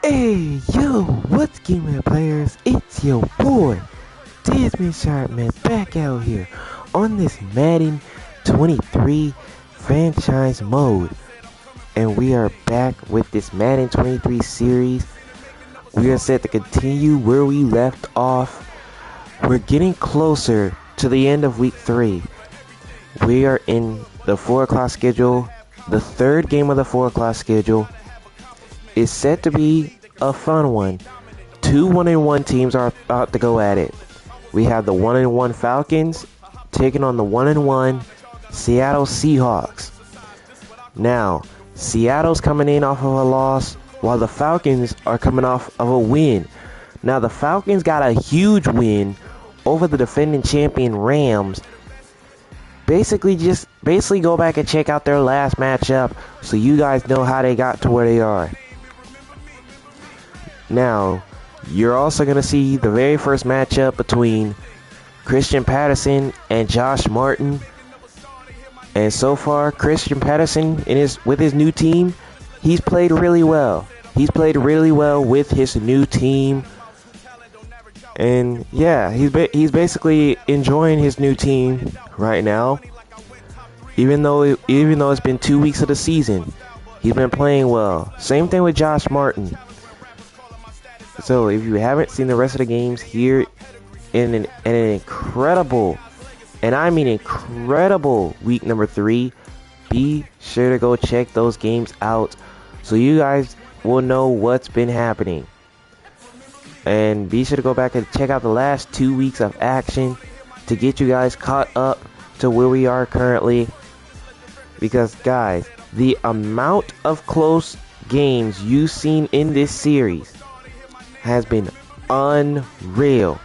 Hey, yo, what's game players? It's your boy, Desmond Sharpman, back out here on this Madden 23 franchise mode. And we are back with this Madden 23 series. We are set to continue where we left off. We're getting closer to the end of week 3. We are in the 4 o'clock schedule. The third game of the 4 o'clock schedule is set to be a fun one. 2 1-1 teams are about to go at it. We have the 1-1 Falcons taking on the 1-1 Seattle Seahawks. Now, Seattle's coming in off of a loss, while the Falcons are coming off of a win. Now, the Falcons got a huge win over the defending champion Rams. Basically go back and check out their last matchup so you guys know how they got to where they are. Now, you're also going to see the very first matchup between Christian Patterson and Josh Martin. And so far, Christian Patterson with his new team, he's played really well. He's played really well with his new team. And yeah, he's basically enjoying his new team right now. Even though it's been 2 weeks of the season, he's been playing well. Same thing with Josh Martin. So if you haven't seen the rest of the games here in an incredible, and I mean incredible week number 3, be sure to go check those games out so you guys will know what's been happening. And be sure to go back and check out the last 2 weeks of action to get you guys caught up to where we are currently. Because guys, the amount of close games you've seen in this series has been unreal.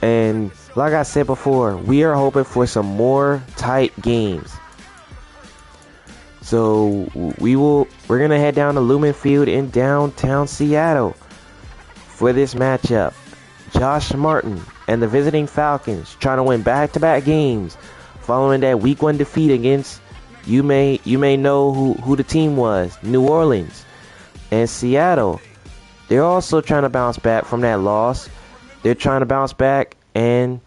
And like I said before, we are hoping for some more tight games. So we're gonna head down to Lumen Field in downtown Seattle for this matchup. Josh Martin and the visiting Falcons trying to win back-to-back games following that week 1 defeat against, you may know who the team was, New Orleans. And Seattle, they're also trying to bounce back from that loss. They're trying to bounce back and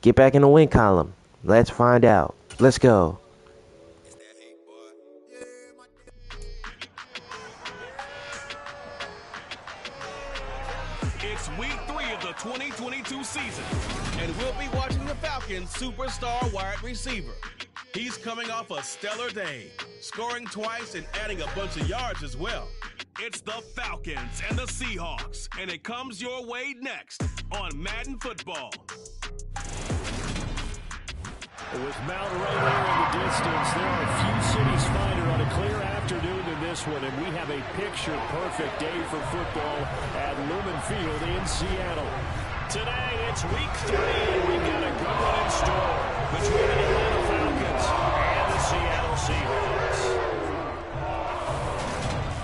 get back in the win column. Let's find out. Let's go. It's week 3 of the 2022 season, and we'll be watching the Falcons' superstar wide receiver. He's coming off a stellar day, scoring twice and adding a bunch of yards as well. It's the Falcons and the Seahawks, and it comes your way next on Madden Football. With Mount Rainier in the distance, there are few cities finer on a clear afternoon than this one, and we have a picture-perfect day for football at Lumen Field in Seattle. Today, it's week 3, and we've got a good one in store between the Atlanta Falcons and the Seattle Seahawks.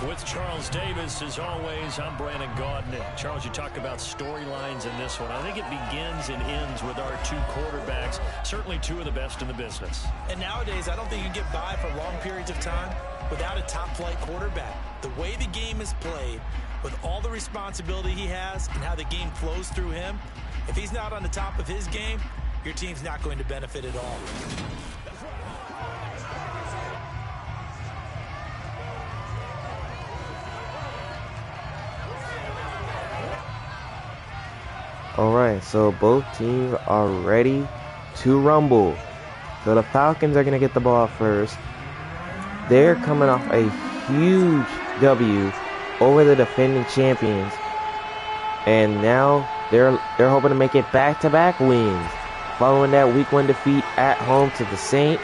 With Charles Davis, as always, I'm Brandon Gaudin. Charles, you talk about storylines in this one. I think it begins and ends with our 2 quarterbacks, certainly 2 of the best in the business. And nowadays, I don't think you can get by for long periods of time without a top-flight quarterback. The way the game is played, with all the responsibility he has and how the game flows through him, if he's not on the top of his game, your team's not going to benefit at all. Alright, so both teams are ready to rumble. So the Falcons are going to get the ball first. They're coming off a huge W over the defending champions. And now they're hoping to make it back-to-back wins following that week 1 defeat at home to the Saints.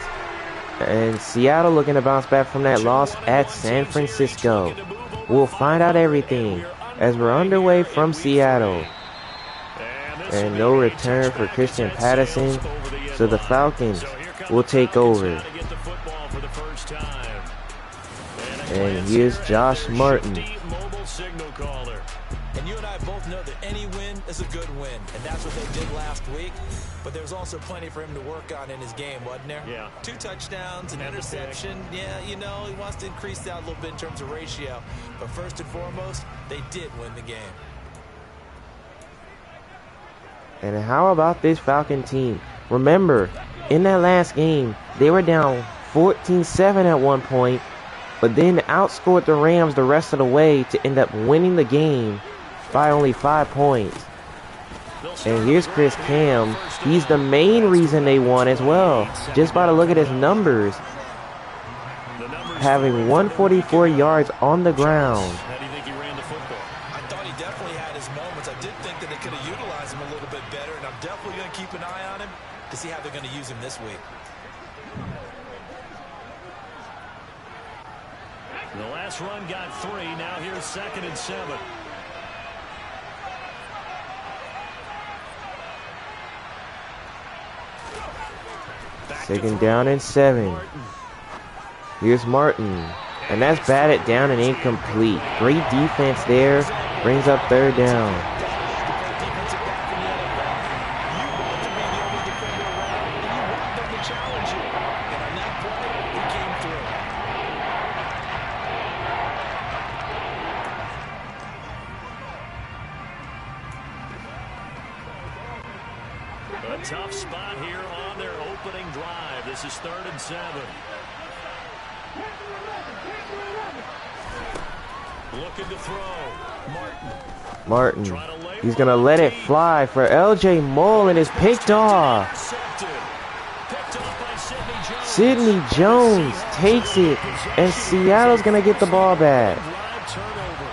And Seattle looking to bounce back from that loss at San Francisco. We'll find out everything as we're underway from Seattle. And no return for Christian Patterson, so the Falcons will take over. And here's Josh Martin. And you and I both know that any win is a good win, and that's what they did last week. But there's also plenty for him to work on in his game, wasn't there? Yeah. 2 touchdowns, an interception. Yeah, you know, he wants to increase that a little bit in terms of ratio. But first and foremost, they did win the game. And how about this Falcon team? Remember, in that last game, they were down 14-7 at one point, but then outscored the Rams the rest of the way to end up winning the game by only 5 points. And here's Chris Cam. He's the main reason they won as well, just by the look at his numbers. Having 144 yards on the ground. How do you think he ran the football? I thought he definitely had his moments. I did think that they could have utilized him a little bit better, and I'm definitely going to keep an eye on him to see how they're going to use him this week. The last run got 3. Now here's 2nd and 7. Second down and 7. Here's Martin. And that's batted down and incomplete. Great defense there. Brings up 3rd down. A tough spot here on their opening drive. This is 3rd and 7. Looking to throw. Martin. He's going to let it fly for LJ Moll, and it's picked off. Sidney Jones takes it, and Seattle's going to get the ball back.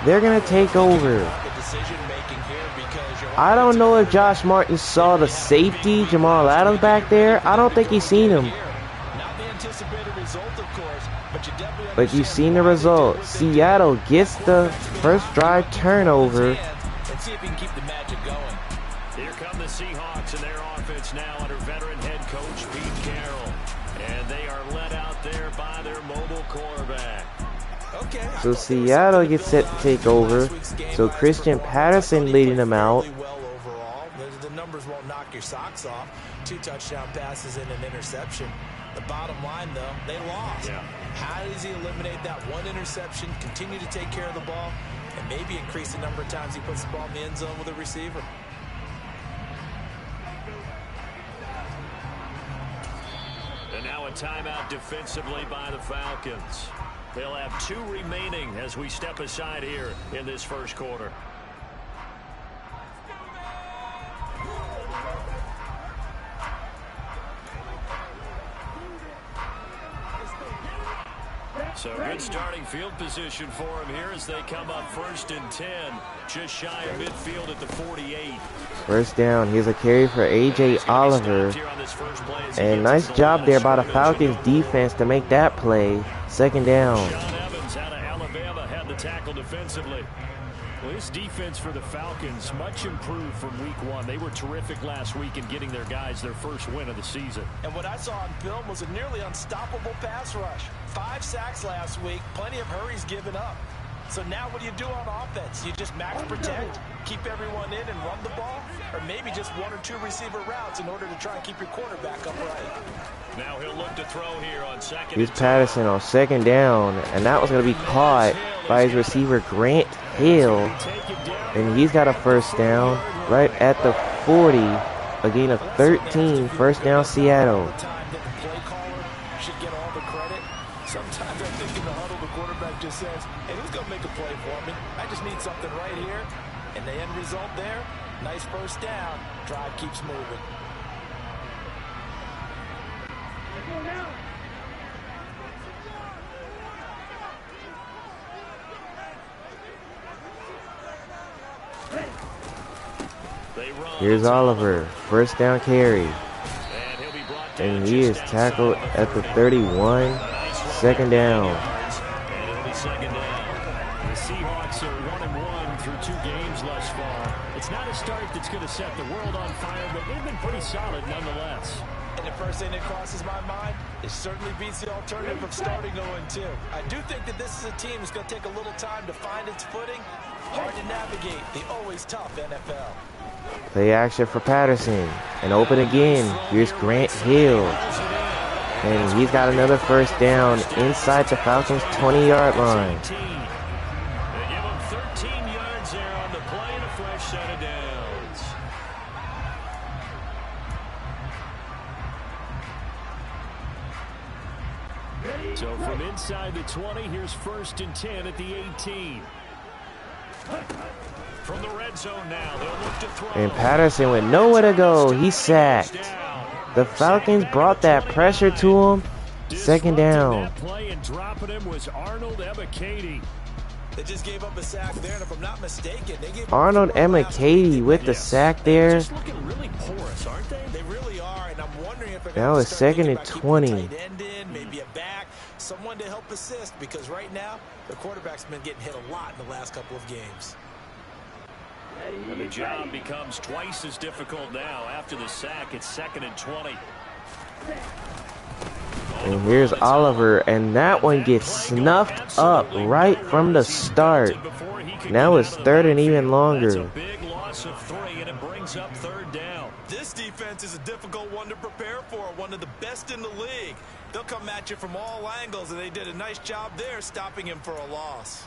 They're going to take over. I don't know if Josh Martin saw the safety, Jamal Adams, back there. I don't think he's seen him. But you've seen the result. Seattle gets the first drive turnover. And see if he can keep the magic going. Here come the Seahawks and their offense now under veteran head coach Pete Carroll. And they are led out there by their mobile quarterback. Okay. So Seattle gets set to take over. So Christian Patterson leading them out. The numbers won't knock your socks off. 2 touchdown passes and an interception. The bottom line, though, they lost. Yeah. How does he eliminate that 1 interception, continue to take care of the ball, and maybe increase the number of times he puts the ball in the end zone with a receiver? And now a timeout defensively by the Falcons. They'll have 2 remaining as we step aside here in this first quarter. So good starting field position for him here as they come up 1st and 10. Just shy of midfield at the 48. First down. Here's a carry for A.J. Oliver. And nice job there by the Falcons defense to make that play. 2nd down. John Evans out of Alabama had the tackle defensively. Well, this defense for the Falcons much improved from week 1. They were terrific last week in getting their guys their first win of the season. And what I saw on film was a nearly unstoppable pass rush. 5 sacks last week, plenty of hurries given up. So now what do you do on offense? You just max protect, keep everyone in and run the ball? Or maybe just 1 or 2 receiver routes in order to try and keep your quarterback upright? Now he'll look to throw here on 2nd. Here's Patterson on 2nd down. And that was going to be caught by his receiver, Grant Hill. And he's got a first down right at the 40. A gain of 13. First down, Seattle. Sometimes I think in the huddle, the quarterback just says, hey, who's going to make a play for me? I just need something right here. And the end result there, nice first down. Drive keeps moving. Here's Oliver. First down carry. And he is tackled at the 31. 2nd down. And it'll be 2nd down. The Seahawks are 1-1 through 2 games thus far. It's not a start that's going to set the world on fire, but they've been pretty solid nonetheless. And the first thing that crosses my mind, it certainly beats the alternative of starting 0-2. I do think that this is a team that's going to take a little time to find its footing. Hard to navigate the always tough NFL. Play action for Patterson. And open again. Here's Grant Hill. And he's got another first down inside the Falcons' 20-yard line. They give him 13 yards there on the play and a fresh set of downs. So from inside the 20, here's 1st and 10 at the 18. From the red zone now, they'll look to throw. And Patterson with nowhere to go. He's sacked. The Falcons brought that pressure to him. 2nd down. That play and dropping him was Arnold Ebiketie. They just gave up a sack there, and if I'm not mistaken, they gave Arnold Ebiketie with the sack there. just looking really porous, aren't they? They really are, and I'm wondering if they're That was 2nd and 20. tight end in, maybe a back, someone to help assist, because right now the quarterback's been getting hit a lot in the last couple of games. And the job becomes twice as difficult now after the sack. It's 2nd and 20. And here's Oliver, and that one gets snuffed up right from the start. Now it's 3rd and even longer. That's a big loss of 3, and it brings up 3rd down. This defense is a difficult one to prepare for, one of the best in the league. They'll come at you from all angles, and they did a nice job there stopping him for a loss.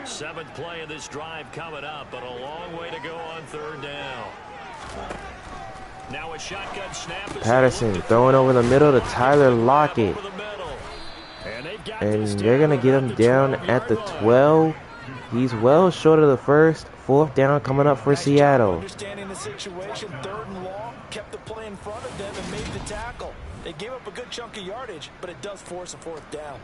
Seventh play of this drive coming up, but a long way to go on 3rd down. Now a shotgun snap. Patterson throwing over the middle to Tyler Lockett. And they're going to get him down at the 12. He's well short of the first. 4th down coming up for Seattle. Understanding the situation, 3rd and long, kept the play in front of them and made the tackle. They gave up a good chunk of yardage, but it does force a 4th down.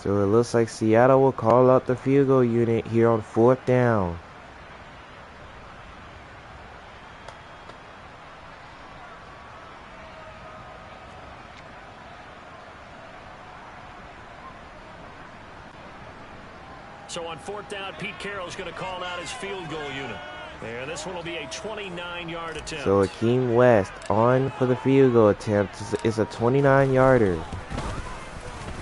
So it looks like Seattle will call out the field goal unit here on 4th down. So on 4th down, Pete Carroll's going to call out his field goal unit. And this one will be a 29-yard attempt. So Akeem West on for the field goal attempt. It's a 29-yarder.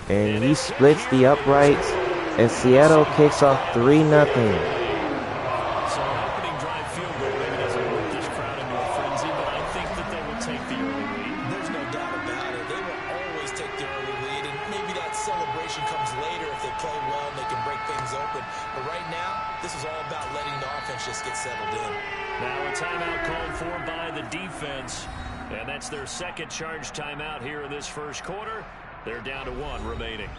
And he splits the uprights, and Seattle kicks off 3-0. So an opening drive field goal maybe doesn't work this crowd into a frenzy, but I think that they will take the early lead. There's no doubt about it. They will always take the early lead, and maybe that celebration comes later if they play well and they can break things open. But right now, this is all about letting the offense just get settled in. Now a timeout called for by the defense, and that's their 2nd charge timeout here in this 1st quarter. They're down to 1 remaining.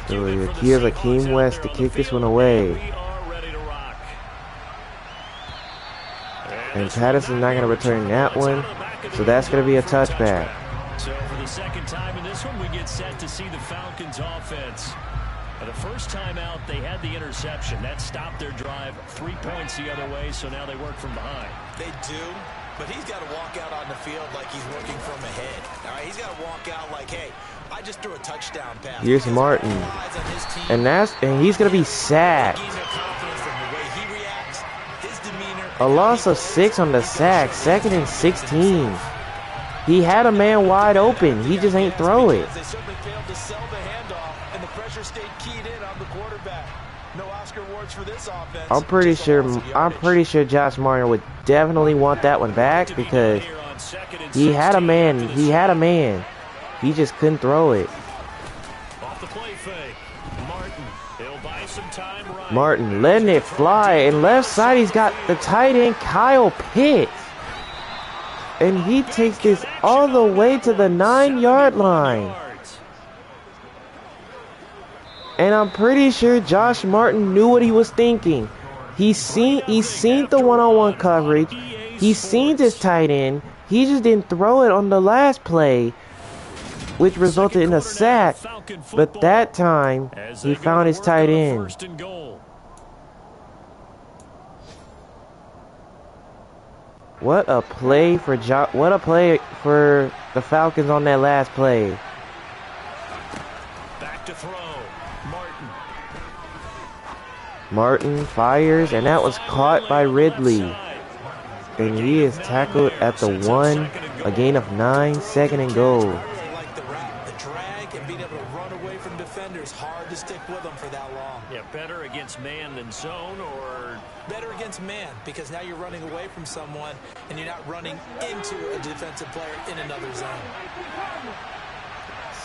So here's Akeem West to kick this one away. And Patterson's not going to return that one, so that's going to be a touchback. So for the 2nd time in this one, we get set to see the Falcons offense. For the first time out, they had the interception. That stopped their drive 3 points the other way, so now they work from behind. They do, but he's got to walk out on the field like he's working from ahead. All right, he's got to walk out like, hey, I just threw a touchdown pass. Here's Martin, and he's going to be sacked. A loss of 6 on the sack, 2nd and 16. He had a man wide open. He just ain't throw it. They certainly failed to sell the handoff, and the pressure stayed keyed in on the quarterback. No Oscar awards for this offense. I'm pretty sure Josh Martin would definitely want that one back because he had a man. He just couldn't throw it. Off the play fake. Martin, he'll buy some time right. Martin letting it fly, and left side he's got the tight end Kyle Pitts. And he takes this all the way to the 9-yard line. And I'm pretty sure Josh Martin knew what he was thinking. He seen the one-on-one coverage. He seen his tight end. He just didn't throw it on the last play, which resulted in a sack. But that time, he found his tight end. What a play for the Falcons on that last play. Back to throw. Martin fires, and that was caught by Ridley. And he is tackled at the 1, a gain of 9, 2nd and goal. Like the drag and being able to run away from defenders, hard to stick with them for that long. Yeah, better against man than zone, or better against man, because now you're running away from someone and you're not running into a defensive player in another zone.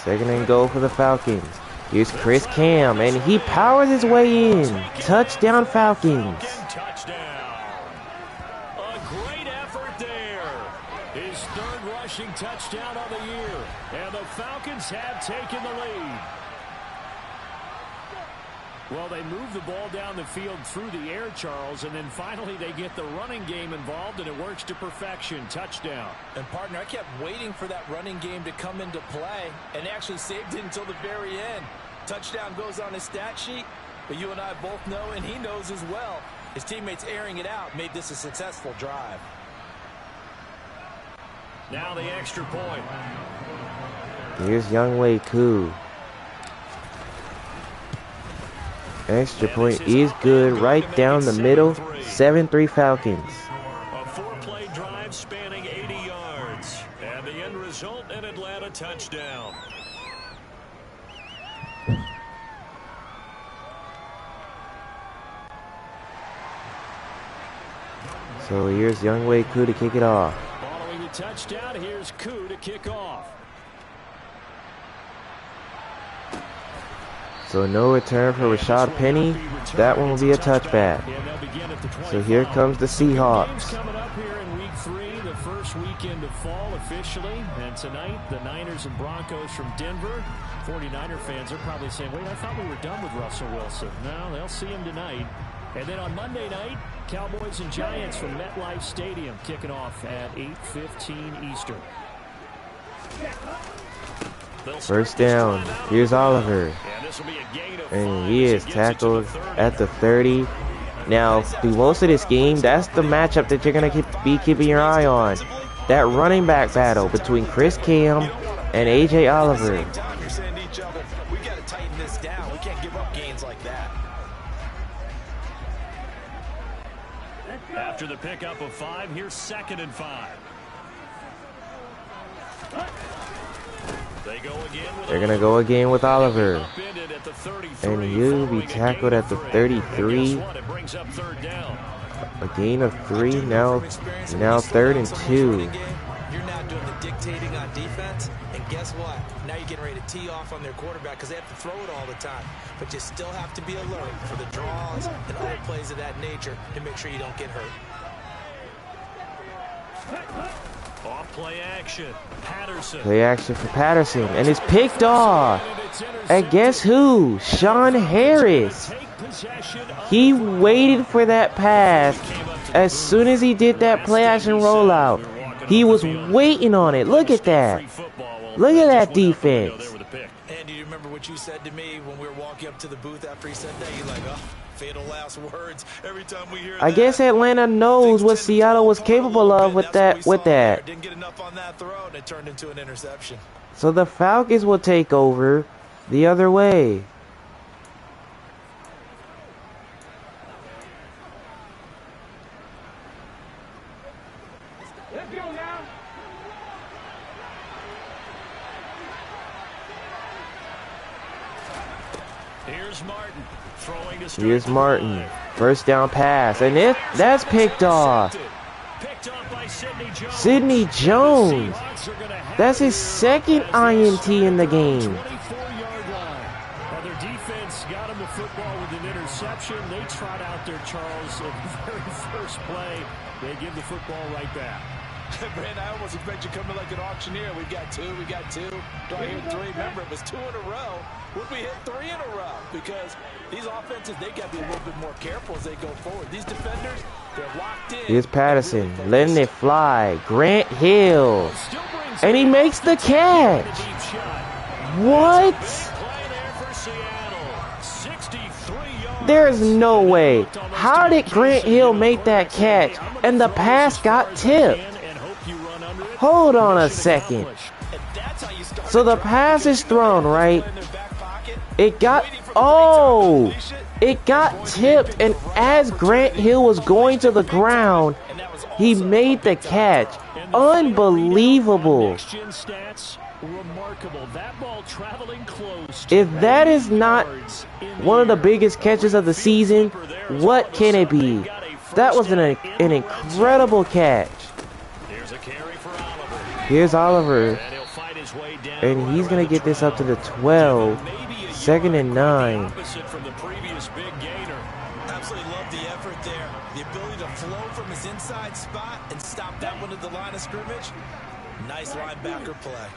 2nd and goal for the Falcons. Here's Chris Cam, and he powers his way in. Touchdown, Falcons. Touchdown. A great effort there. His 3rd rushing touchdown of the year. And the Falcons have taken the lead. Well, they move the ball down the field through the air, Charles, and then finally they get the running game involved, and it works to perfection. Touchdown. And, partner, I kept waiting for that running game to come into play and actually saved it until the very end. Touchdown goes on his stat sheet, but you and I both know, and he knows as well, his teammates airing it out made this a successful drive. Now the extra point. Here's Younghoe Koo. Extra point is good, right down the middle. 7-3 Falcons. A 4-play drive spanning 80 yards. And the end result, an Atlanta touchdown. So here's Younghoe Koo to kick it off. Following the touchdown, here's Koo to kick off. So no return for Rashad Penny. That one will be a touchback. So here comes the Seahawks. Coming up here in week 3, the first weekend of fall officially. And tonight, the Niners and Broncos from Denver. 49er fans are probably saying, wait, I thought we were done with Russell Wilson. No, they'll see him tonight. And then on Monday night, Cowboys and Giants from MetLife Stadium kicking off at 8:15 Eastern. First down. Here's Oliver. And he is tackled at the 30. Now, through most of this game, that's the matchup that you're going to be keeping your eye on. That running back battle between Chris Cam and A.J. Oliver. We got to tighten this down. We can't give up gains like that. After the pickup of 5, here's 2nd and 5. They're going to go again with Oliver. And he'll be tackled at the 33. A gain of 3. Now 3rd and 2. You're now doing the dictating on defense. And guess what? Now you're getting ready to tee off on their quarterback because they have to throw it all the time. But you still have to be alert for the draws and other plays of that nature to make sure you don't get hurt. Off play action. Patterson. Play action for Patterson. And it's picked off. And guess who? Sean Harris. He waited for that pass. As soon as he did that play action rollout, he was waiting on it. Look at that. Look at that defense. And do you remember what you said to me when we were walking up to the booth after he said that? You're like, oh, fatal last words. Every time we hear I guess Atlanta knows what Seattle was capable of with that. Didn't get enough on that throw, and it turned into an interception. So the Falcons will take over the other way. Here's Martin. First down pass. And that's picked off. Sidney Jones. That's his 2nd INT in the game. Their defense got him the football with an interception. They trot out there, Charles, at the very first play. They give the football right back. Brandon, I almost expect you coming like an auctioneer. We got 2. Do I hear 3? Remember, it was 2 in a row. Would we hit 3 in a row? Because these offenses, they got to be a little bit more careful as they go forward. These defenders, they're locked in. Here's Patterson, letting it fly. Grant Hill. And he makes the catch. What? There's no way. How did Grant Hill make that catch and the pass got tipped? Hold on a second. So the pass is thrown, right? It got tipped, and as Grant Hill was going to the ground, he made the catch. Unbelievable. If that is not one of the biggest catches of the season, what can it be? That was an incredible catch. Here's Oliver, and he's going to get this up to the 12, 2nd and 9. Absolutely love the effort there. The ability to flow from his inside spot and stop that one at the line of scrimmage. Nice linebacker play.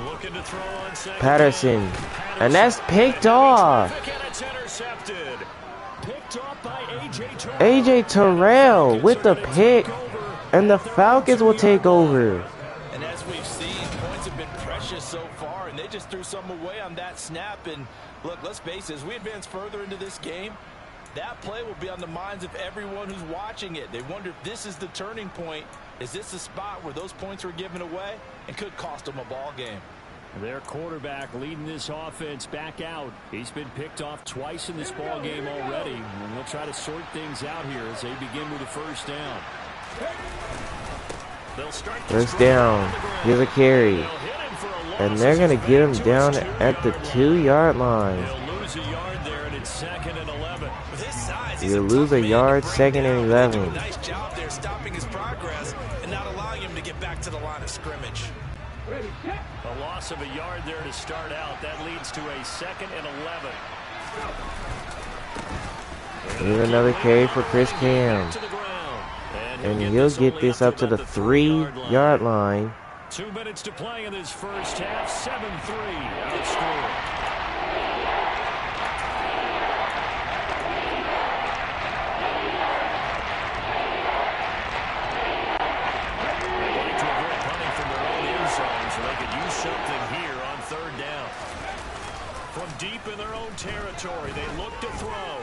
Looking to throw on second. Patterson, and that's picked off. It's intercepted. Picked off by A.J. Terrell with the pick, and the Falcons will take over. And as we've seen, points have been precious so far, and they just threw some away on that snap. And look, let's face it, as we advance further into this game, that play will be on the minds of everyone who's watching it. They wonder if this is the turning point. Is this the spot where those points were given away and could cost them a ball game? Their quarterback leading this offense back out. He's been picked off twice in this ball game already. And they'll try to sort things out here as they begin with a first down. First down. Here's a carry. And they're going to get him down at the 2-yard line. They'll lose a yard there, and it's 2nd and 11. With his size, You lose a yard, 2nd and 11. Nice job there stopping his progress and not allowing him to get back to the line of scrimmage. A loss of a yard there to start out. That leads to a 2nd and 11. Here's another carry for Chris Cam. And he'll get this up to the 3-yard line. 2 minutes to play in this first half. 7-3 outscored. Deep in their own territory, they look to throw.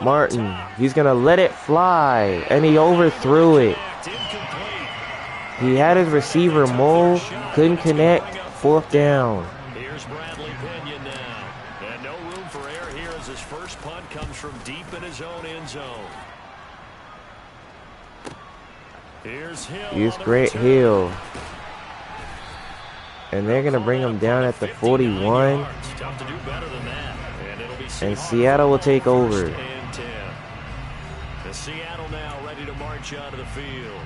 Martin, he's going to let it fly, and he overthrew it. He had his receiver Mole, couldn't connect, 4th down. Here's Bradley Pinion now. And no room for error here as his first punt comes from deep in his own end zone. Here's Hill. Here's Grant Hill. And they're going to bring him down at the 41. And Seattle will take over. The Seattle now ready to march out of the field.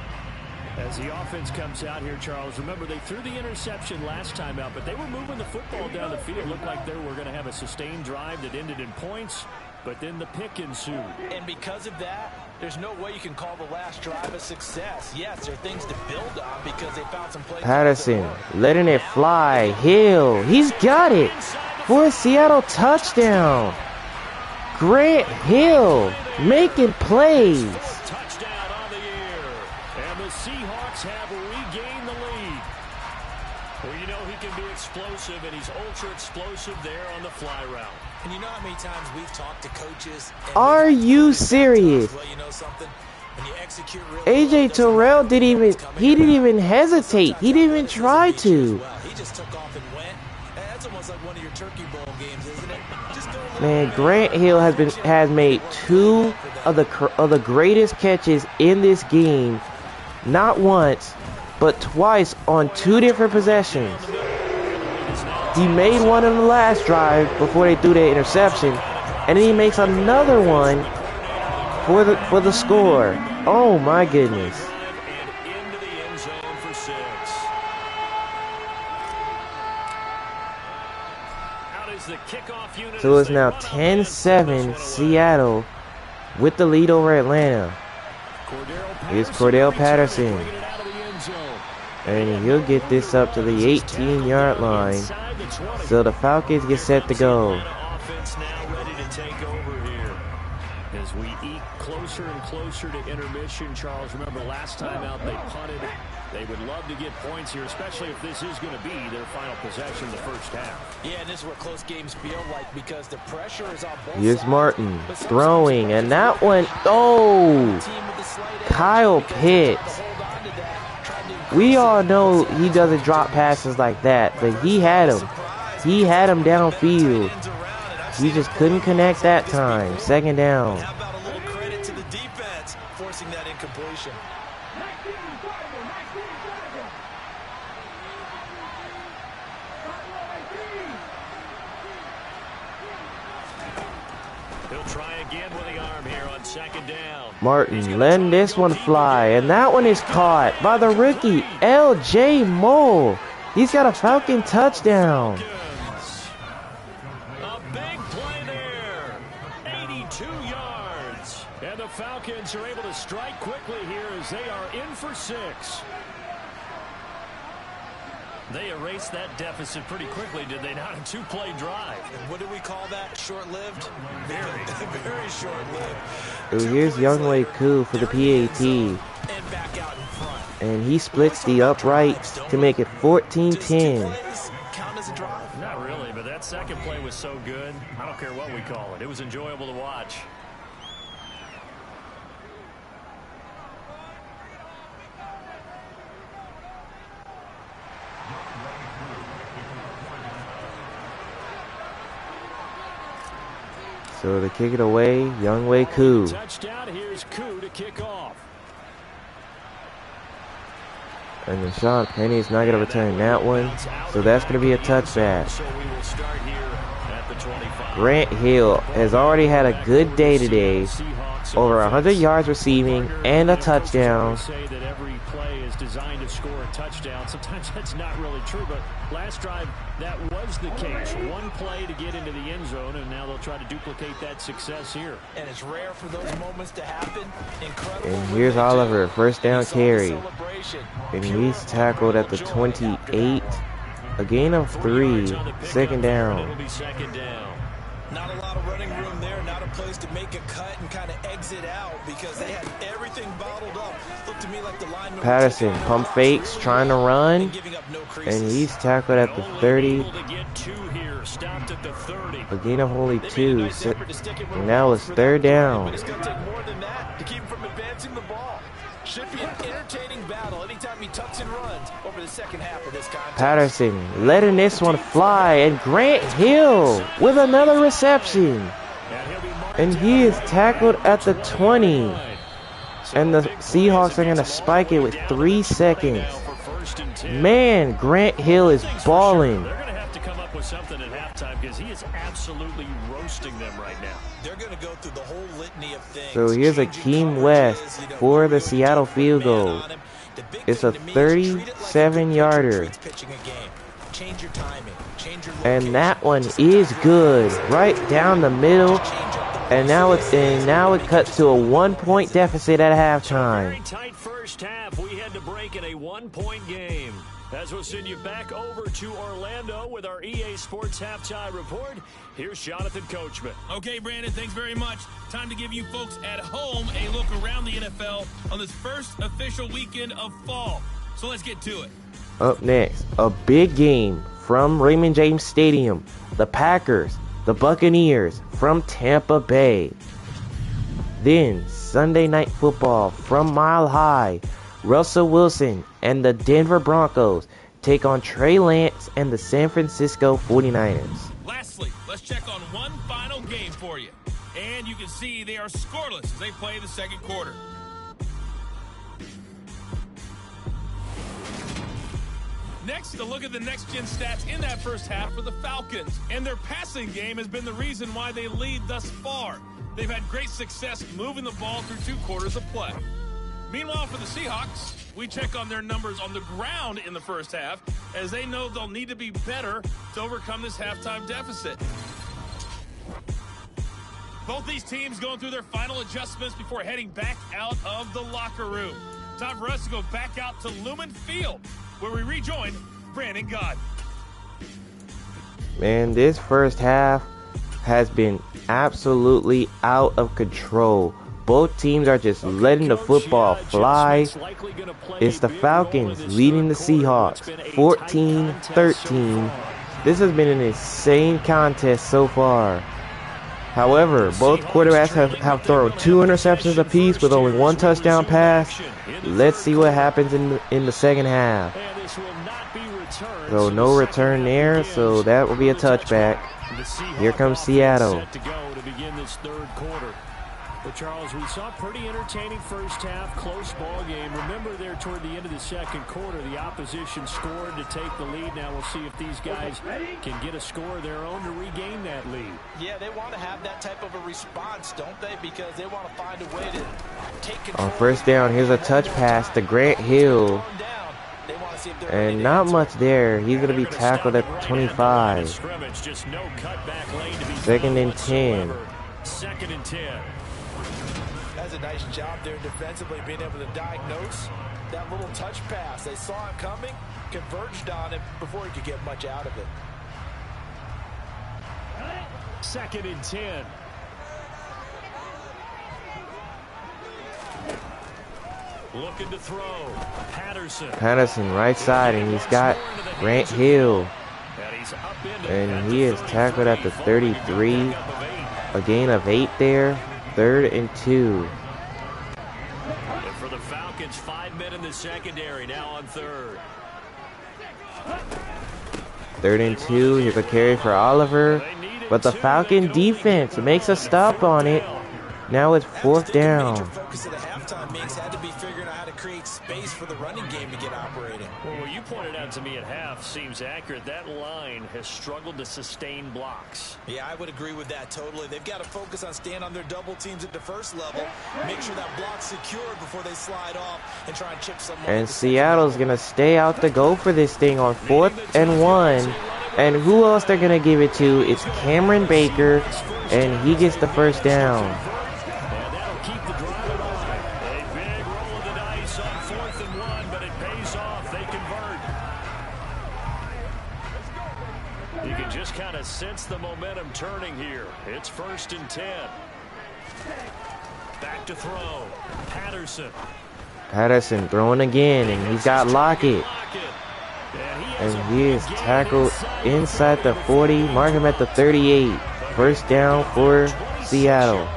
As the offense comes out here, Charles, remember they threw the interception last time out, but they were moving the football down the field. Looked like they were going to have a sustained drive that ended in points, but then the pick ensued. And because of that, there's no way you can call the last drive a success. Yes, there are things to build on because they found some plays. Patterson letting it fly. Hill, he's got it for a Seattle touchdown. Grant Hill making plays. Touchdown on the year. And the Seahawks have regained the lead. Well, you know he can be explosive, and he's ultra explosive there on the fly route. And you know how many times we've talked to coaches. Are you serious? Well, you know something? When you execute really A.J. Terrell didn't even hesitate. He didn't even try to. He just took off and went. That's almost like one of your Turkey Bowl games, isn't it? Man, Grant Hill has made 2 of the greatest catches in this game, not once, but twice on 2 different possessions. He made one in the last drive before they threw the interception, and then he makes another one for the score. Oh my goodness. So it's now 10-7 Seattle with the lead over Atlanta. Here's Cordell Patterson. And he'll get this up to the 18-yard line. So the Falcons get set to go. As we eke closer and closer to intermission, Charles, remember last time out they punted They would love to get points here, especially if this is going to be their final possession in the first half. Yeah, and this is what close games feel like because the pressure is on both Here's sides. Martin throwing, and that one, oh, Kyle Pitts. We all know he doesn't drop passes like that, but he had him. He had him downfield. He just couldn't connect that time. Second down. How about a little credit to the defense forcing that incompletion? He'll try again with the arm here on second down. Martin letting this one fly, and that one is caught by the rookie, L.J. Moore. He's got a Falcon touchdown. A big play there. 82 yards. And the Falcons are able to strike quickly here as they are in for 6. They erased that deficit pretty quickly, did they not? A 2-play drive. And what do we call that? Short-lived? Very short-lived. So here's Younghoe Koo for the PAT. And back out in front. And he splits the uprights to make it 14-10. Count as a drive? Not really, but that second play was so good. I don't care what we call it. It was enjoyable to watch. So to kick it away, Younghoe Koo. Touchdown, here's Koo to kick off. And then Sean Penny's not going to return that one. So that's going to be a touchback. So we will start here at the 25. Grant Hill has already had a good day today. Over 100 yards receiving and a touchdown. Say that every play is designed to score a touchdown. Sometimes that's not really true, but last drive that was the case. One play to get into the end zone, and now they'll try to duplicate that success here. And it's rare for those moments to happen. Incredible. And here's Oliver, first down carry. And he's tackled at the 28. A gain of 3, second down. It'll be second down. Not a lot of running room there, not a place to make a cut and kind of exit out because they had everything bottled up. Looked to me like the lineman Patterson pump fakes, trying to run, and he's tackled at the 30. A gain of only 2, and now it's third down. It's going to take more than that to keep him from advancing the ball. Should be an entertaining battle anytime he tucks and runs over the second half of this contest. Patterson letting this one fly, and Grant Hill with another reception. And he is tackled at the 20. And the Seahawks are going to spike it with 3 seconds. Man, Grant Hill is balling. They're going to have to come up with something at halftime because he is absolutely roasting them right now. They're going to go through the whole litany of things. So here's Akeem West for the Seattle field goal. It's a 37-yarder. And that one is good. Right down the middle. And now it cuts to a 1-point deficit at halftime. Very tight first half. We had to break in a 1-point game. As we'll send you back over to Orlando with our EA Sports Halftime Report, here's Jonathan Coachman. Okay, Brandon, thanks very much. Time to give you folks at home a look around the NFL on this first official weekend of fall. So let's get to it. Up next, a big game from Raymond James Stadium. The Packers, the Buccaneers from Tampa Bay. Then Sunday Night Football from Mile High. Russell Wilson and the Denver Broncos take on Trey Lance and the San Francisco 49ers. Lastly, let's check on one final game for you. And you can see they are scoreless as they play the second quarter. Next, a look at the next-gen stats in that first half for the Falcons. And their passing game has been the reason why they lead thus far. They've had great success moving the ball through 2 quarters of play. Meanwhile, for the Seahawks, we check on their numbers on the ground in the first half, as they know they'll need to be better to overcome this halftime deficit. Both these teams going through their final adjustments before heading back out of the locker room. Time for us to go back out to Lumen Field, where we rejoin Brandon God. Man, this first half has been absolutely out of control. both teams are just letting the football fly. It's the Falcons leading the Seahawks 14-13. This has been an insane contest so far. However, both quarterbacks have thrown 2 interceptions apiece with only 1 touchdown pass. Let's see what happens in the second half. So no return there, so that will be a touchback. Here comes Seattle. Well, Charles, we saw a pretty entertaining first half, close ball game. Remember there toward the end of the second quarter, the opposition scored to take the lead. Now we'll see if these guys can get a score of their own to regain that lead. Yeah, they want to have that type of a response, don't they? Because they want to find a way to take control. On first down, here's a touch pass to Grant Hill. And not much there. He's going to be tackled at 25. 2nd and 10. 2nd and 10. That's a nice job there defensively, being able to diagnose that little touch pass. They saw it coming, converged on it before he could get much out of it. 2nd and 10. Looking to throw. Patterson right side, and he's got Grant Hill. And he is tackled at the 33. A gain of 8 there. 3rd and 2. And for the Falcons, 5 men in the secondary, now on 3rd. 3rd and 2. Here's a carry for Oliver. But the Falcon defense makes a stop on it. Now it's 4th down. Focus of the halftime mix had to be figuring out how to create space for the running game to get operating. Well, what you pointed out to me at half seems accurate. That line has struggled to sustain blocks. Yeah, I would agree with that totally. They've got to focus on staying on their double teams at the first level. Make sure that block's secured before they slide off and try and chip someone. And Seattle's going to stay out to go for this thing on 4th and 1. And who else they're going to give it to? It's Cameron Baker, and he gets the first down. Sense the momentum turning here. It's 1st and 10. Back to throw. Patterson throwing again, and he's got Lockett. And he is tackled inside the 40. Mark him at the 38. First down for Seattle. A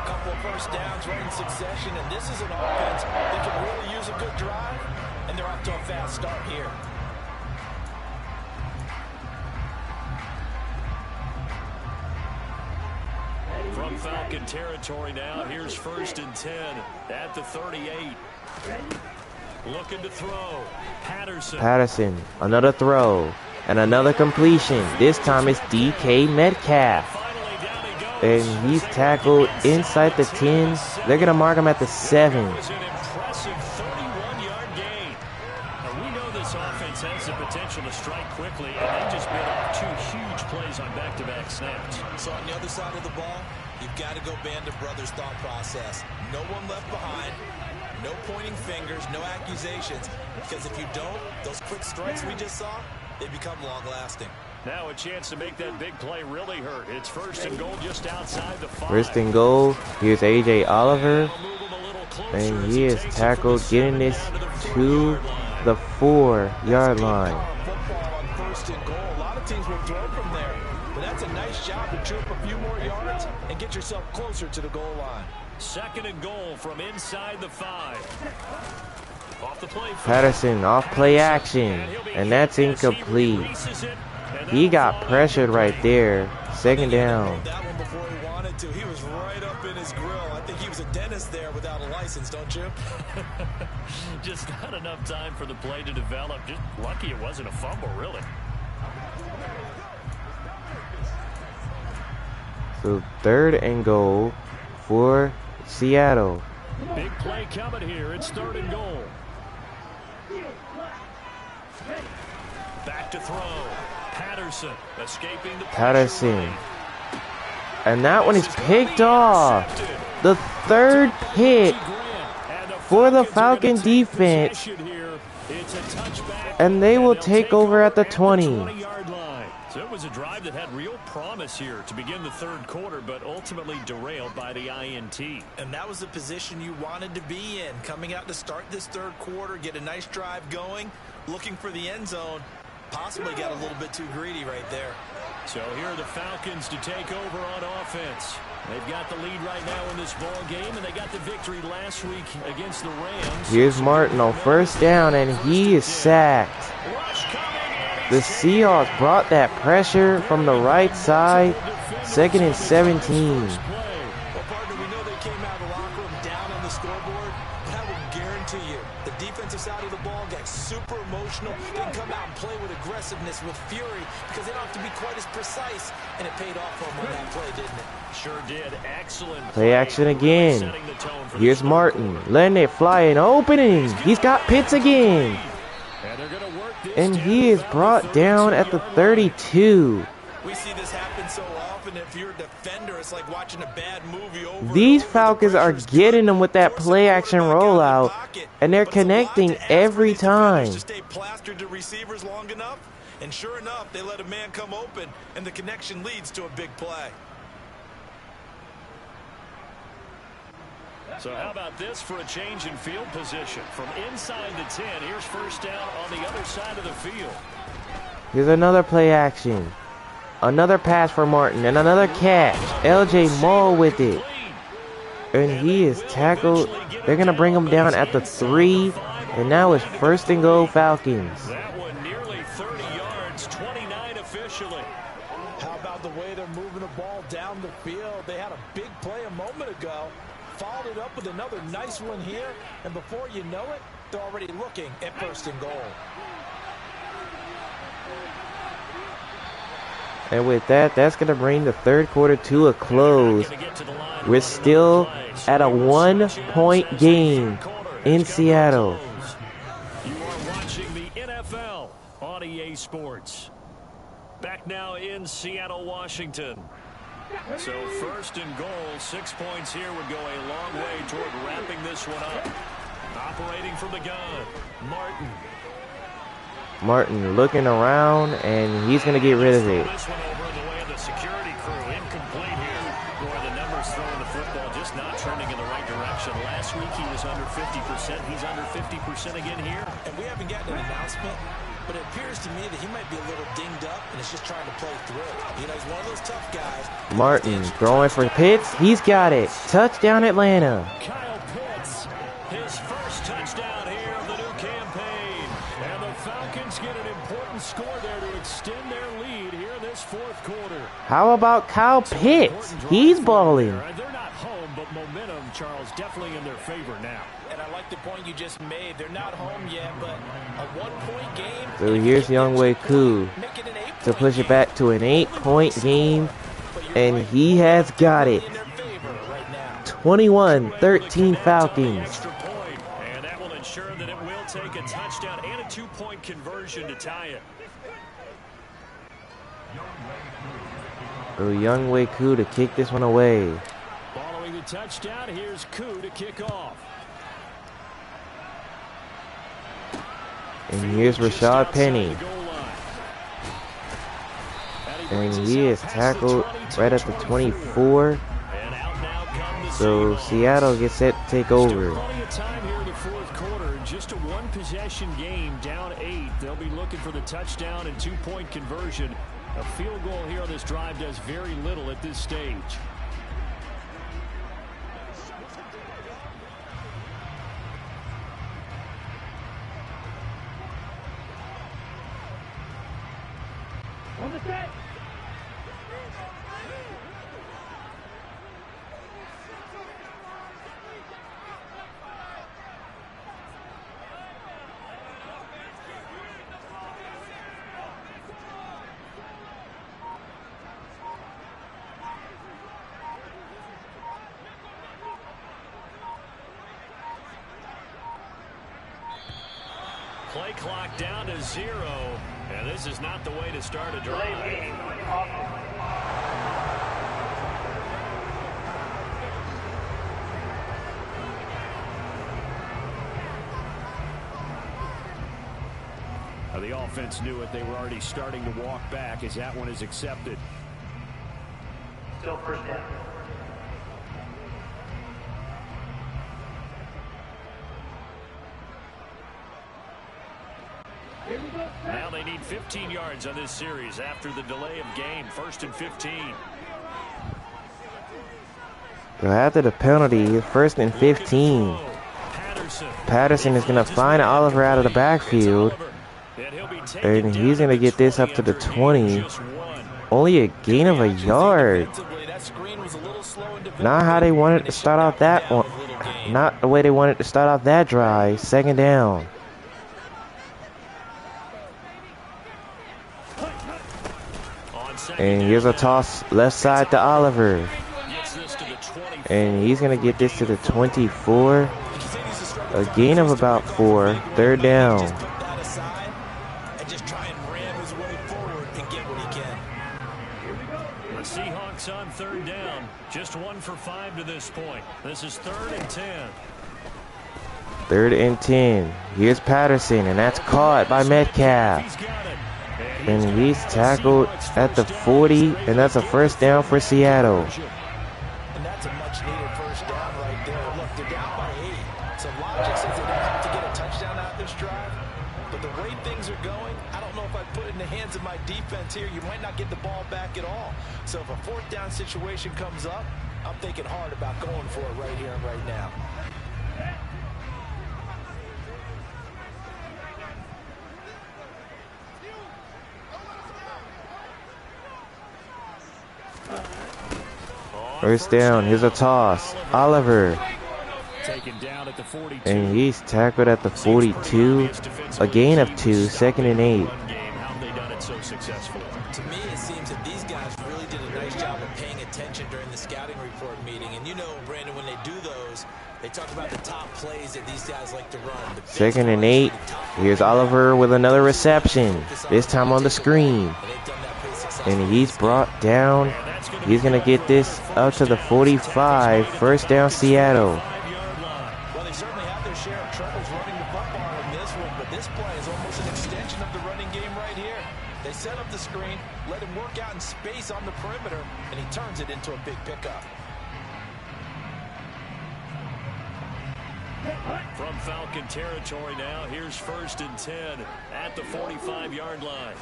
couple of first downs right in succession, and this is an offense that can really use a good drive, and they're off to a fast start here. From Falcon territory now, here's 1st and 10 at the 38. Looking to throw. Patterson, another throw, and another completion. This time it's DK Metcalf. And he's tackled inside the 10. They're going to mark him at the 7. Has the potential to strike quickly, and they just bit off 2 huge plays on back-to-back snaps. So on the other side of the ball, you've got to go Band of Brothers thought process. No one left behind, no pointing fingers, no accusations, because if you don't, those quick strikes we just saw, they become long-lasting. Now a chance to make that big play really hurt. It's 1st and goal just outside the 5. 1st and goal. Here's A.J. Oliver, and he is tackled, getting this to the 4-yard line. Football on 1st and goal. A lot of teams will throw from there, but that's a nice job to trip a few more yards and get yourself closer to the goal line. 2nd and goal from inside the 5. Off the play. Patterson off play action, and that's incomplete. He got pressured right there. 2nd down. That one before he wanted to. He was right up in his grill. I think he was a dentist there without a license, don't you? Just not enough time for the play to develop. Just lucky it wasn't a fumble, really. So 3rd and goal for Seattle. Big play coming here. It's 3rd and goal. Back to throw. Patterson escaping the Patterson. And that one is picked off. The 3rd pick for the Falcon defense. And they will take over at the 20. So it was a drive that had real promise here to begin the third quarter, but ultimately derailed by the INT. And that was the position you wanted to be in, coming out to start this third quarter, get a nice drive going, looking for the end zone. Possibly got a little bit too greedy right there. So here are the Falcons to take over on offense. They've got the lead right now in this ball game, and they got the victory last week against the Rams. Here's Martin on first down, and he is sacked. The Seahawks brought that pressure from the right side. 2nd and 17. Well, partner, we know they came out of the locker room down on the scoreboard, but I will guarantee you the defensive side of the ball got super emotional. They can come out and play with aggressiveness, with fury, because they don't have to be quite as precise, and it paid off for them on that play, didn't it? Sure did. Excellent Play action again. Here's Martin letting it fly, an opening. He's got Pitts again. And he is brought down at the 32. We see this happen so often. If you're a defender, it's like watching a bad movie over. These Falcons are getting them with that play action rollout, and they're connecting every time. To stay plastered to receivers long enough, and sure enough, they let a man come open, and the connection leads to a big play. So how about this for a change in field position? From inside the 10, here's first down on the other side of the field. Here's another play action. Another pass for Martin, and another catch. LJ Moore with it. And he is tackled. They're going to bring him down at the 3. And now it's 1st and goal Falcons. That one nearly 30 yards, 29 officially. How about the way they're moving the ball down the field? They had a big play a moment ago. Followed it up with another nice one here, and before you know it, they're already looking at 1st and goal. And with that, that's going to bring the third quarter to a close. We're still at a 1-point game in Seattle. You are watching the NFL on EA Sports. Back now in Seattle, Washington. So 1st and goal, 6 points here would go a long way toward wrapping this one up. Operating from the gun, Martin. Martin looking around, and he's going to get rid of it. This one over in the way of the security crew, incomplete here. Boy, the numbers throwing the football just not trending in the right direction. Last week he was under 50%. He's under 50% again here. And we haven't gotten an announcement, but it appears to me that he might be a little dinged up and is just trying to play through. You know, he's one of those tough guys. Martin throwing for Pitts. He's got it. Touchdown, Atlanta. Kyle Pitts, his first touchdown here of the new campaign. And the Falcons get an important score there to extend their lead here in this 4th quarter. How about Kyle Pitts? He's balling. They're not home, but momentum, Charles, definitely in their favor now. And I like the point you just made. They're not home yet, but a 1-point game. So here's Younghoe Koo to push it back to an 8-point game, and he has got it. 21-13 Falcons. And that will ensure that it will take a touchdown and a 2-point conversion to tie it. So Younghoe Koo to kick this one away. Following the touchdown, here's Koo to kick off. And here's Rashad Penny. And he is tackled right at the 24. So Seattle gets set to take over. Plenty of time here in the 4th quarter. Just a 1-possession game, down 8. They'll be looking for the touchdown and 2-point conversion. A field goal here on this drive does very little at this stage. On the set. Play clock down to 0, and this is not the way to start a drive. The offense knew it. They were already starting to walk back as that one is accepted. Still first down. Now they need 15 yards on this series after the delay of game. 1st and 15. So after the penalty, 1st and 15. Patterson is going to find Oliver out of the backfield. And he's going to get this up to the 20. Only a gain of a yard. Not how they wanted to start off that one. Not the way they wanted to start off that drive. 2nd down. And here's a toss left side to Oliver. And he's going to get this to the 24. A gain of about 4. 3rd down. The Seahawks on 3rd down. Just 1 for 5 to this point. This is 3rd and 10. 3rd and 10. Here's Patterson, and that's caught by Metcalf. And he's tackled at the 40, and that's a 1st down for Seattle. And that's a much-needed 1st down right there. Look, they're down by 8. So logic says they have to get a touchdown out of this drive. But the way things are going, I don't know if I put it in the hands of my defense here. You might not get the ball back at all. So if a 4th down situation comes up, I'm thinking hard about going for it right here and right now. First down, here's a toss. Oliver. And he's tackled at the 42. A gain of 2, 2nd and 8. To me, it seems that these guys really did a nice job of paying attention during the scouting report meeting. And you know, Brandon, when they do those, they talk about the top plays that these guys like to run. 2nd and 8. Here's Oliver with another reception. This time on the screen. And he's brought down. He's going to get this up to the 45. 1st down, Seattle. Well, they certainly have their share of troubles running the football in this one, but this play is almost an extension of the running game right here. They set up the screen, let him work out in space on the perimeter, and he turns it into a big pickup. From Falcon territory now, here's 1st and 10 at the 45-yard line.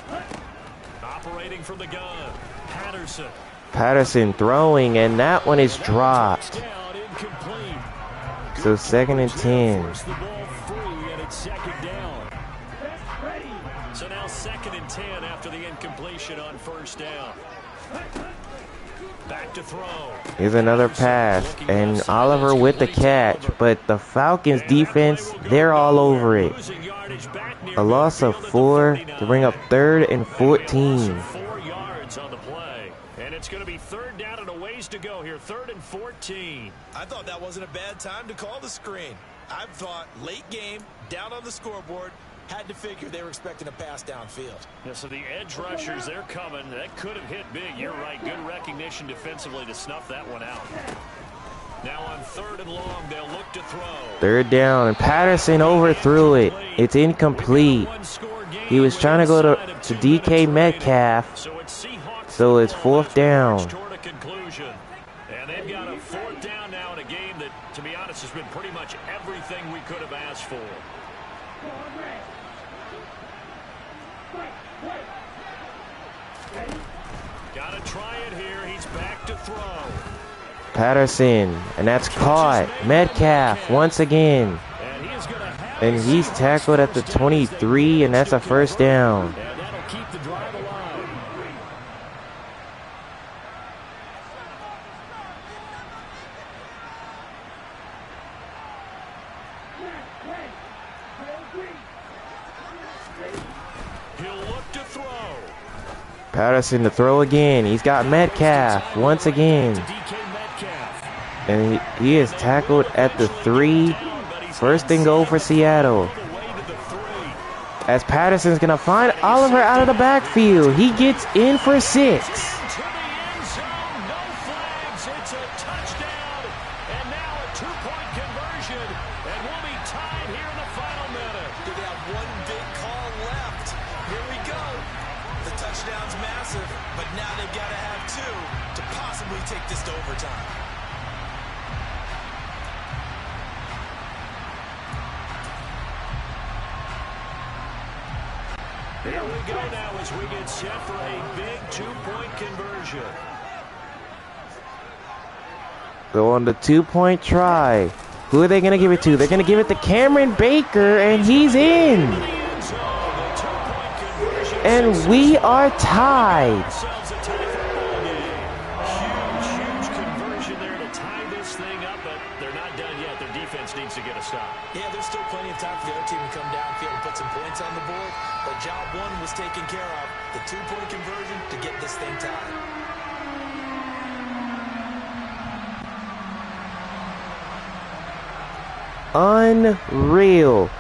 Operating from the gun, Patterson. Patterson throwing, and that one is dropped. So 2nd and 10. So now 2nd and 10 after the incompletion on 1st down. Back to throw. Here's another pass, and Oliver with the catch, but the Falcons defense, they're all over it. A loss of 4 to bring up 3rd and 14. 4 yards on the play, and it's going to be 3rd down and a ways to go here. 3rd and 14. I thought that wasn't a bad time to call the screen. I thought late game, down on the scoreboard, had to figure they were expecting a pass downfield. Yeah, so the edge rushers, they're coming. That could have hit big. You're right. Good recognition defensively to snuff that one out. Now on 3rd and long, they'll look to throw. 3rd down, and Patterson overthrew it. It's incomplete. He was trying to go to DK Metcalf, so it's 4th down. And they've got a 4th down now in a game that, to be honest, has been pretty much everything we could have asked for. Got to try it here. He's back to throw. Patterson, and that's caught. Metcalf once again. And he's tackled at the 23, and that's a 1st down. And that'll keep the drive alive. He'll look to throw. Patterson to throw again. He's got Metcalf once again. And he is tackled at the 3. 1st and goal for Seattle. As Patterson's going to find Oliver out of the backfield. He gets in for 6. touchdown's massive, but now they've got to have 2 to possibly take this to overtime. Here we go now as we get set for a big 2-point conversion. So on the 2-point try, who are they going to give it to? They're going to give it to Cameron Baker, and he's in. And we are tied. Huge conversion there to tie this thing up, but they're not done yet. Their defense needs to get a stop. Yeah, there's still plenty of time for the other team to come downfield and put some points on the board, but job 1 was taken care of. The 2-point conversion to get this thing tied. Unreal.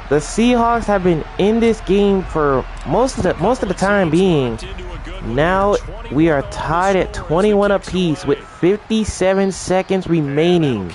The Seahawks have been in this game for most of the time being. Now we are tied at 21 apiece with 57 seconds remaining.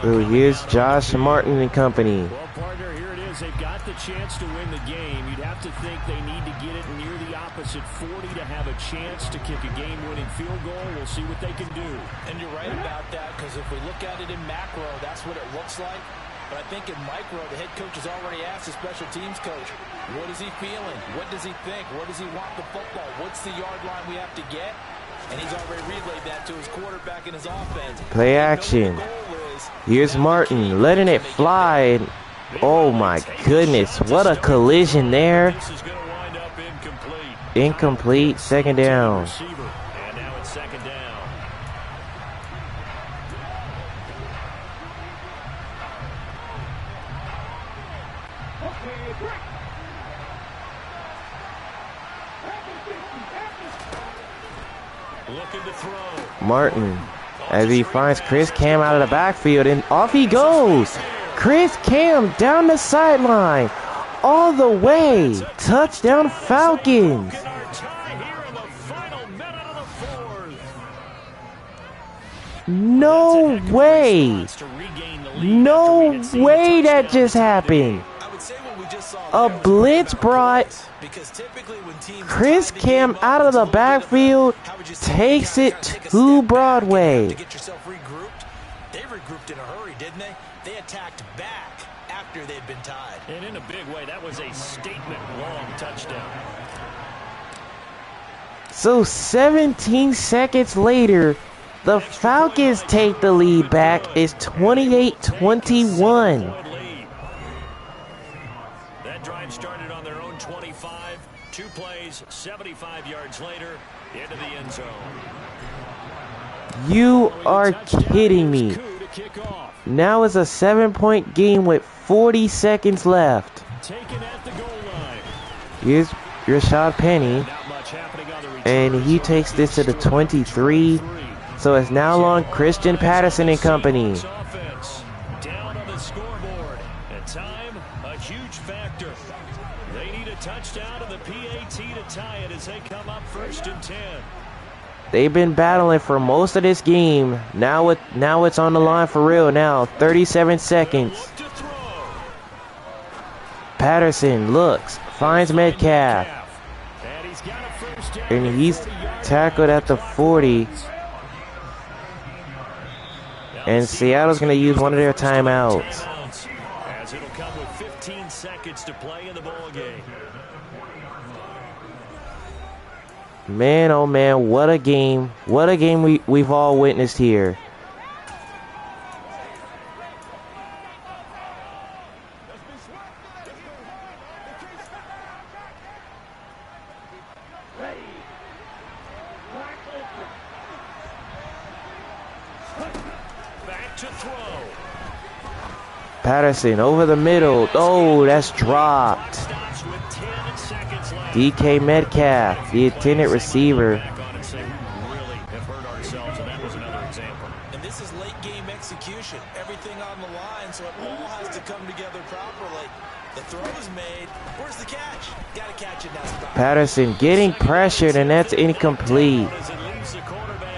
So here's Josh Martin and company. Well, partner, here it is. They've got the chance to win the game. You'd have to think they need to get it near the opposite 40 to have a chance to kick a game-winning field goal. We'll see what they can do. And you're right about that, because if we look at it in macro, that's what it looks like. But I think in micro, the head coach has already asked the special teams coach, what is he feeling? What does he think? Where does he want the football? What's the yard line we have to get? And he's already relayed that to his quarterback in his offense. Play action. Here's Martin letting it fly. Oh my goodness, what a collision there. Incomplete, 2nd down. And now it's 2nd down. Looking to throw. Martin, as he finds Chris Cam out of the backfield, and off he goes. Chris Cam down the sideline, all the way. Touchdown Falcons. No way. No way that just happened. A blitz brought Chris Cam out of the backfield, takes it to Broadway. To get yourself regrouped. They regrouped in a hurry, didn't they? They attacked back after they'd been tied. And in a big way, that was a statement long touchdown. So 17 seconds later, the Falcons take the lead back. It's 28-21. That drive started on their own 25. 2 plays, 75 yards later, into the end zone. You are kidding me. Now it's a 7-point game with 40 seconds left. Here's Rashad Penny, and he takes this to the 23. So it's now on Christian Patterson and company. Down on the scoreboard. And time, a huge factor. They need a touchdown and the PAT to tie it as they come up 1st and 10. They've been battling for most of this game. Now it's on the line for real now. 37 seconds. Patterson looks, finds Metcalf. And he's tackled at the 40. And Seattle's going to use one of their timeouts. As it'll come with 15 seconds to play in the ball game. Man, oh man, what a game. What a game we've all witnessed here. Back to throw. Patterson over the middle. Oh, that's dropped. DK Metcalf, the intended receiver. And this is late game execution. Everything on the line, so it all has to come together properly. The throw is made. Where's the catch? Got to catch it now. Patterson getting pressured, and that's incomplete.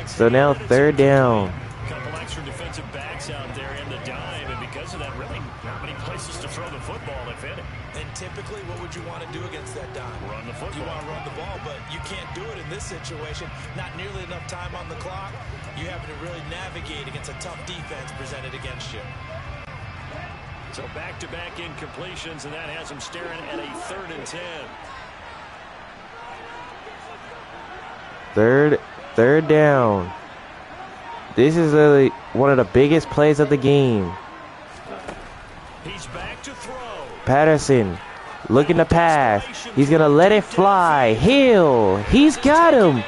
So now 3rd down. Couple extra defensive backs out there in the dive, and because of that, really Not many places to throw the football, if any. And typically, what would you want to do against that dime? Run the football. You want to run the ball, but you can't do it in this situation. Not nearly enough time on the clock. You have to really navigate against a tough defense presented against you. So back-to-back incompletions, and that has him staring at a 3rd and 10. Third down. This is really one of the biggest plays of the game. He's back to throw. Patterson looking to pass. He's going to let it fly. Hill. He's got him.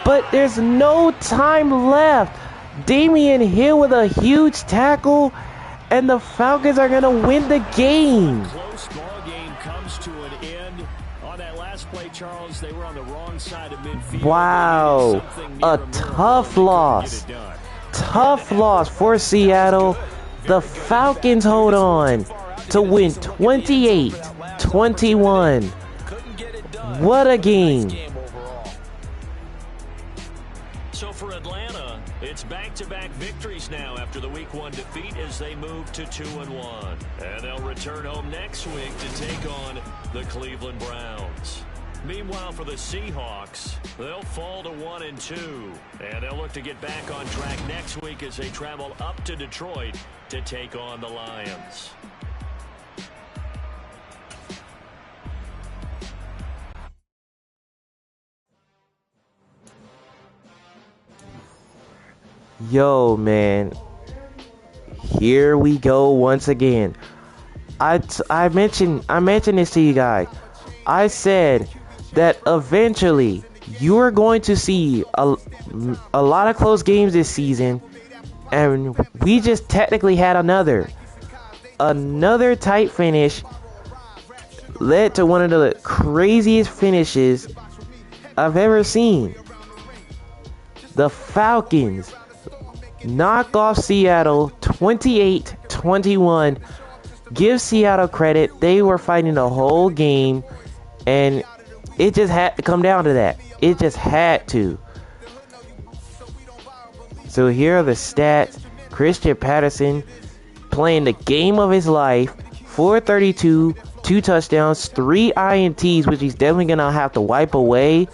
But there's no time left. Damian Hill with a huge tackle. And the Falcons are going to win the game. Close ball game comes to an end. On that last play, Charles, they were on the wrong side of midfield. Wow. A tough loss. Tough loss for Seattle. The Falcons hold on to win 28-21. What a game. So for Atlanta, it's back-to-back victories now after the Week 1 defeat as they move to 2-1. And they'll return home next week to take on the Cleveland Browns. Meanwhile, for the Seahawks, they'll fall to 1-2. And they'll look to get back on track next week as they travel up to Detroit to take on the Lions. Yo, man. Here we go once again. I mentioned this to you guys. I said that eventually you are going to see a lot of close games this season, and we just technically had another tight finish, led to one of the craziest finishes I've ever seen. The Falcons knock off Seattle 28-21. Give Seattle credit. They were fighting the whole game, and it just had to come down to that. It just had to. So here are the stats. Christian Patterson playing the game of his life. 432, 2 touchdowns, 3 INTs, which he's definitely going to have to wipe away.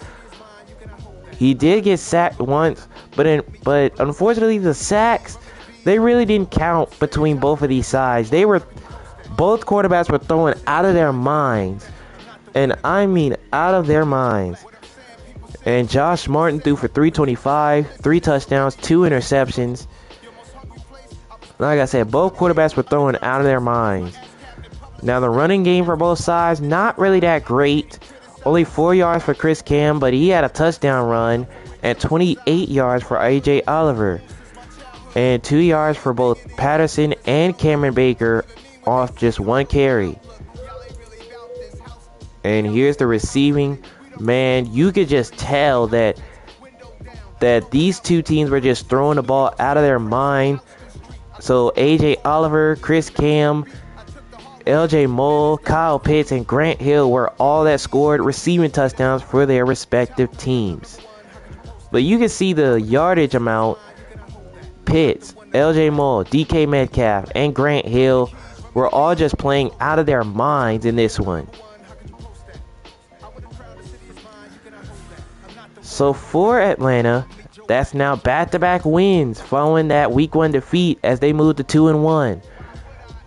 He did get sacked once, but unfortunately the sacks, they really didn't count between both of these sides. Both quarterbacks were throwing out of their minds. And I mean out of their minds. And Josh Martin threw for 325, 3 touchdowns, 2 interceptions. Like I said, both quarterbacks were throwing out of their minds. Now the running game for both sides, not really that great. Only 4 yards for Chris Cam, but he had a touchdown run. And 28 yards for A.J. Oliver. And 2 yards for both Patterson and Cameron Baker off just 1 carry. And here's the receiving. Man, you could just tell that these two teams were just throwing the ball out of their mind. So A.J. Oliver, Chris Cam, L.J. Moll, Kyle Pitts, and Grant Hill were all that scored receiving touchdowns for their respective teams. But you can see the yardage amount. Pitts, L.J. Moll, DK Metcalf, and Grant Hill were all just playing out of their minds in this one. So for Atlanta, that's now back-to-back wins following that Week 1 defeat as they move to 2-1.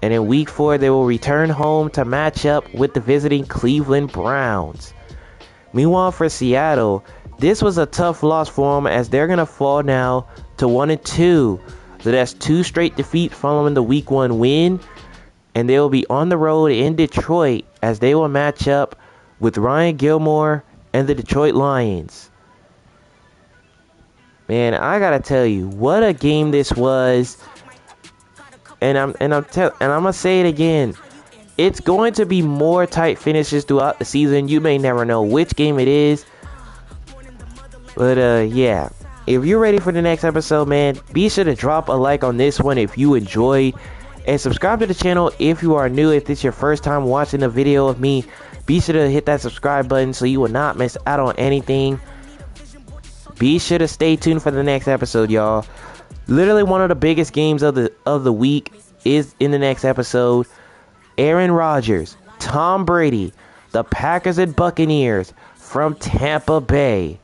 And in Week 4, they will return home to match up with the visiting Cleveland Browns. Meanwhile, for Seattle, this was a tough loss for them as they're going to fall now to 1-2. So that's 2 straight defeats following the Week 1 win. And they will be on the road in Detroit as they will match up with Ryan Gilmore and the Detroit Lions. Man, I gotta tell you, what a game this was. And I'm gonna say it again. It's going to be more tight finishes throughout the season. You may never know which game it is. But yeah, if you're ready for the next episode, man, be sure to drop a like on this one if you enjoyed. And subscribe to the channel if you are new. If this is your first time watching a video of me, be sure to hit that subscribe button so you will not miss out on anything. Be sure to stay tuned for the next episode, y'all. Literally one of the biggest games of the week is in the next episode. Aaron Rodgers, Tom Brady, the Packers and Buccaneers from Tampa Bay.